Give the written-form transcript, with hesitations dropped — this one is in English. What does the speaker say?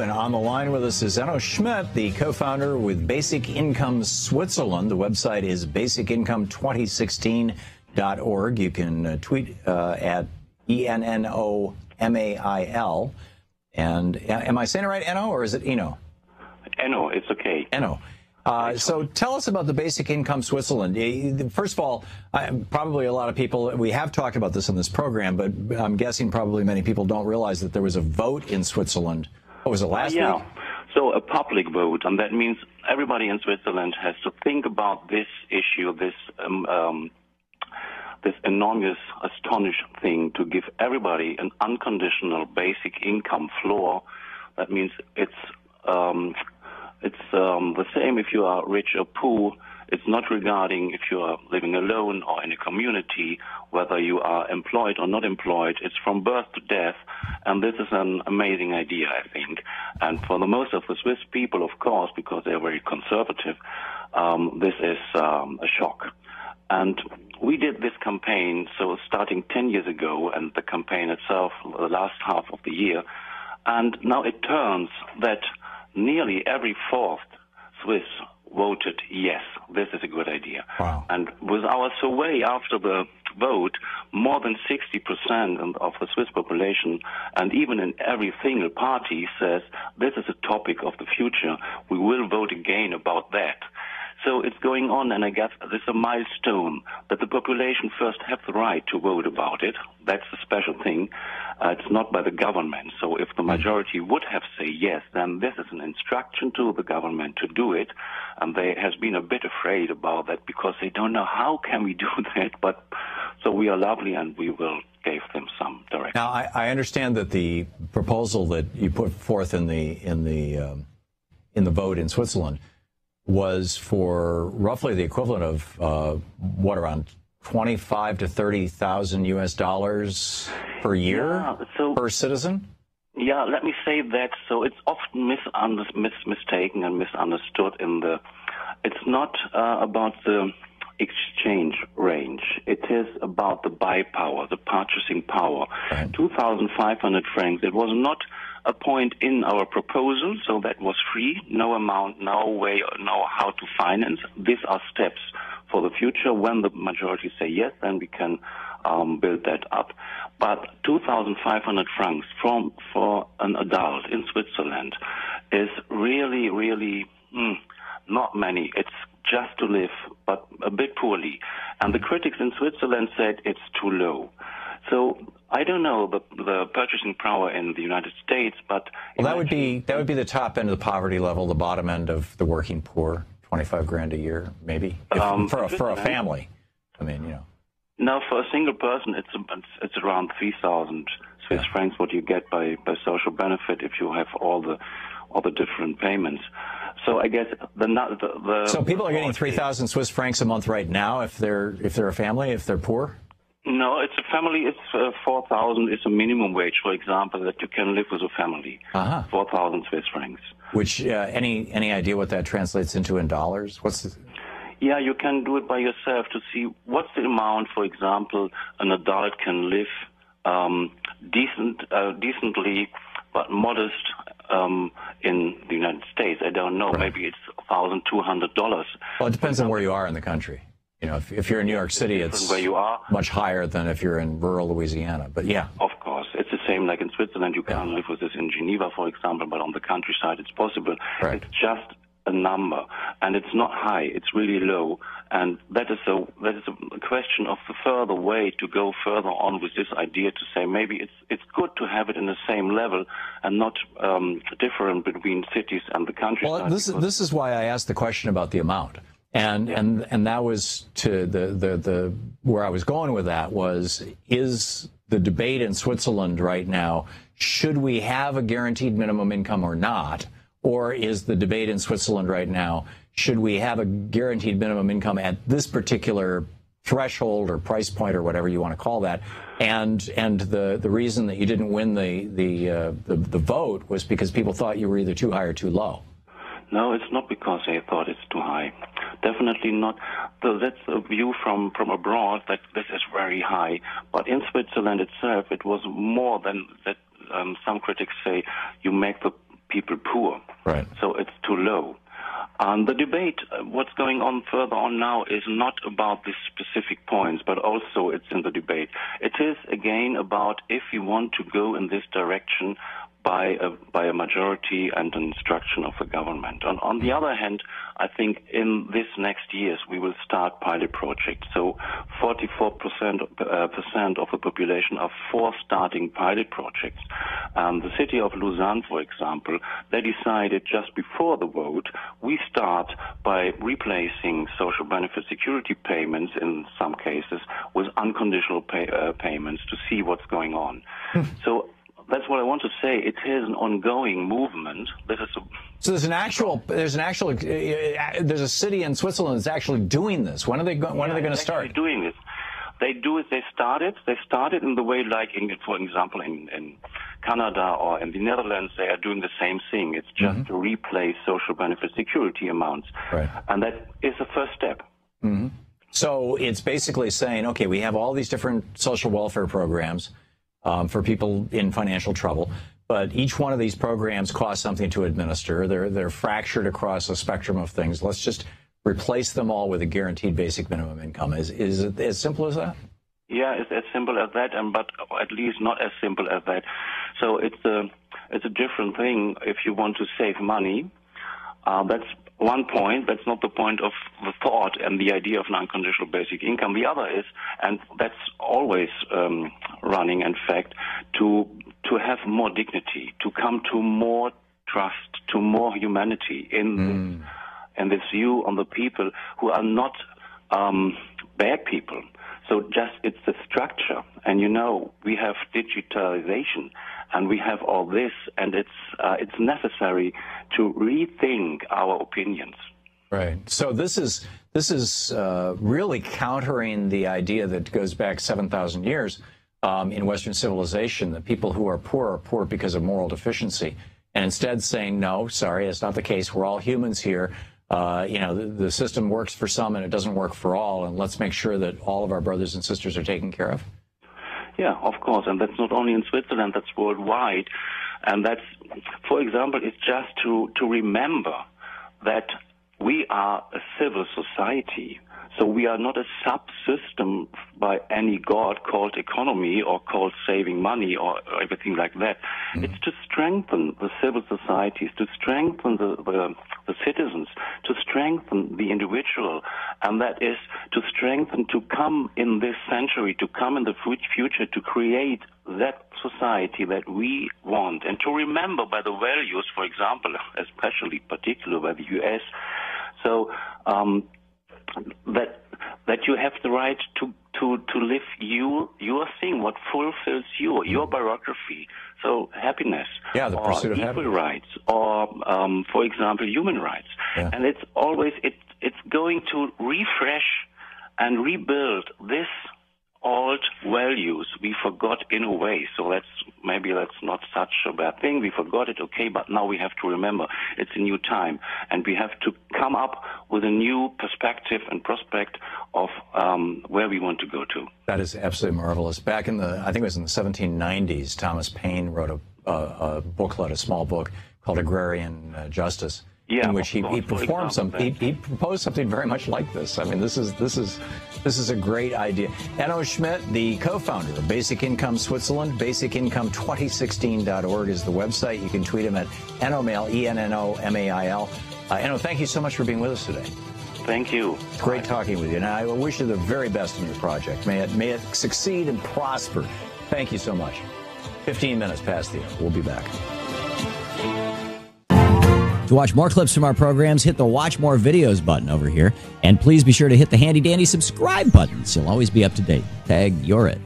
And on the line with us is Enno Schmidt, the co-founder with Basic Income Switzerland. The website is basicincome2016.org. You can tweet at ENNOMAIL. And am I saying it right, Enno, or is it Eno? Enno, it's okay. Enno. So tell us about the Basic Income Switzerland. First of all, probably a lot of people, we have talked about this in this program, but I'm guessing probably many people don't realize that there was a vote in Switzerland. What was it, last week? So a public vote, and that means everybody in Switzerland has to think about this issue, this enormous, astonishing thing to give everybody an unconditional basic income floor. That means it's the same if you are rich or poor. It's not regarding if you are living alone or in a community, whether you are employed or not employed. It's from birth to death, and this is an amazing idea, I think. And for the most of the Swiss people, of course, because they're very conservative, this is a shock. And we did this campaign, so starting 10 years ago, and the campaign itself, the last half of the year, and now it turns that nearly every fourth Swiss voted yes, this is a good idea. Wow. And with our survey after the vote, more than 60% of the Swiss population, and even in every single party, says this is a topic of the future. We will vote again about that. So it's going on, and I guess this is a milestone that the population first have the right to vote about it. That's a special thing. It's not by the government. So if the majority would have said yes, then this is an instruction to the government to do it. And they has been a bit afraid about that because they don't know how can we do that. But so we are lovely, and we will give them some direction. Now I understand that the proposal that you put forth in the vote in Switzerland was for roughly the equivalent of around 25 to 30,000 US dollars per year per citizen? Yeah, let me say that. So it's often mistaken and misunderstood it's not about the exchange range. It is about the buy power, the purchasing power. Right. 2,500 francs. It was not a point in our proposal, so that was free, no amount, no way, no how to finance. These are steps for the future. When the majority say yes, then we can build that up. But 2,500 francs for an adult in Switzerland is really, really not many. It's just to live, but a bit poorly. And the critics in Switzerland said it's too low. So I don't know the purchasing power in the United States, but that would be the top end of the poverty level, the bottom end of the working poor, 25 grand a year, maybe for a family. I mean, you know. Now, for a single person, it's around 3,000 Swiss francs what you get by social benefit if you have all the different payments. So I guess so people are getting 3,000 Swiss francs a month right now if they're a family, if they're poor. No, it's a family. It's 4,000 is a minimum wage, for example, that you can live with a family. 4,000 Swiss francs. Which any idea what that translates into in dollars? Yeah, you can do it by yourself to see what's the amount, for example, an adult can live decently but modest in the United States. I don't know. Right. Maybe it's $1,200. Well, it depends on where you are in the country. You know, if you're in New York City, it's where you are. Much higher than if you're in rural Louisiana. But yeah. Of course. It's the same like in Switzerland. You can't live with this in Geneva, for example, but on the countryside it's possible. Right. It's just a number, and it's not high. It's really low. And that is a question of the further way to go further on with this idea to say maybe it's good to have it in the same level and not different between cities and the countryside. Well, this is why I asked the question about the amount. And that was to the where I was going with that is the debate in Switzerland right now, should we have a guaranteed minimum income or not? Or is the debate in Switzerland right now, should we have a guaranteed minimum income at this particular threshold or price point or whatever you want to call that? And the reason that you didn't win the vote was because people thought you were either too high or too low. No, it's not because they thought it's too high. Definitely not. So that's a view from abroad that this is very high. But in Switzerland itself, it was more than that. Some critics say you make the people poor. Right. So it's too low. The debate, what's going on further on now, is not about these specific points, but also it's in the debate. It is, again, about if you want to go in this direction by a majority and an instruction of the government. On the other hand, I think in this next years we will start pilot projects. So 44% of the population are for starting pilot projects. The city of Lausanne, for example, they decided just before the vote, we start by replacing social benefit security payments in some cases with unconditional payments to see what's going on. So that's what I want to say. It is an ongoing movement. So there's a city in Switzerland that's actually doing this. When are they going to start doing this? They started in the way like, for example, in Canada or in the Netherlands, they are doing the same thing. It's just to replace social benefit security amounts. Right. And that is the first step. Mm-hmm. So it's basically saying, okay, we have all these different social welfare programs for people in financial trouble, but each one of these programs costs something to administer. They're fractured across a spectrum of things. Let's just replace them all with a guaranteed basic minimum income. Is it as simple as that? Yeah, it's as simple as that, but at least not as simple as that. So it's a different thing. If you want to save money, that's one point. That's not the point of the thought and the idea of an unconditional basic income. The other is, and that's always running, in fact, to have more dignity, to come to more trust, to more humanity in this view on the people who are not bad people. So just it's the structure, and we have digitalization, and we have all this, and it's necessary to rethink our opinions. Right. So this is really countering the idea that goes back 7,000 years in Western civilization, that people who are poor because of moral deficiency, and instead saying, no, sorry, that's not the case. We're all humans here. The system works for some and it doesn't work for all, and let's make sure that all of our brothers and sisters are taken care of. Yeah, of course, and that's not only in Switzerland, that's worldwide. And that's, for example, it's just to remember that we are a civil society. So we are not a subsystem by any god called economy or called saving money or everything like that. It's to strengthen the civil societies, to strengthen the citizens, to strengthen the individual, and that is to strengthen, to come in this century, to come in the future, to create that society that we want, and to remember by the values, for example, especially particular by the U.S., so that you have the right to live your thing, what fulfills your biography. So happiness, the pursuit of equal happiness, rights, or for example, human rights. Yeah. And it's always it's going to refresh and rebuild this old values we forgot in a way. So that's not such a bad thing. We forgot it, okay, but now we have to remember it's a new time, and we have to come up with a new perspective and prospect of where we want to go to. That is absolutely marvelous. Back in I think it was in the 1790s, Thomas Paine wrote a booklet, a small book called Agrarian Justice. Yeah, in which he performed he proposed something very much like this. I mean, this is a great idea. Enno Schmidt, the co-founder of Basic Income Switzerland, basicincome2016.org is the website. You can tweet him at Ennomail, ENNOMAIL. Enno, thank you so much for being with us today. Thank you. It's great talking with you, and I wish you the very best in your project. May it succeed and prosper. Thank you so much. 15 minutes past the hour. We'll be back. To watch more clips from our programs, hit the Watch More Videos button over here. And please be sure to hit the handy-dandy subscribe button so you'll always be up to date. Tag, you're it.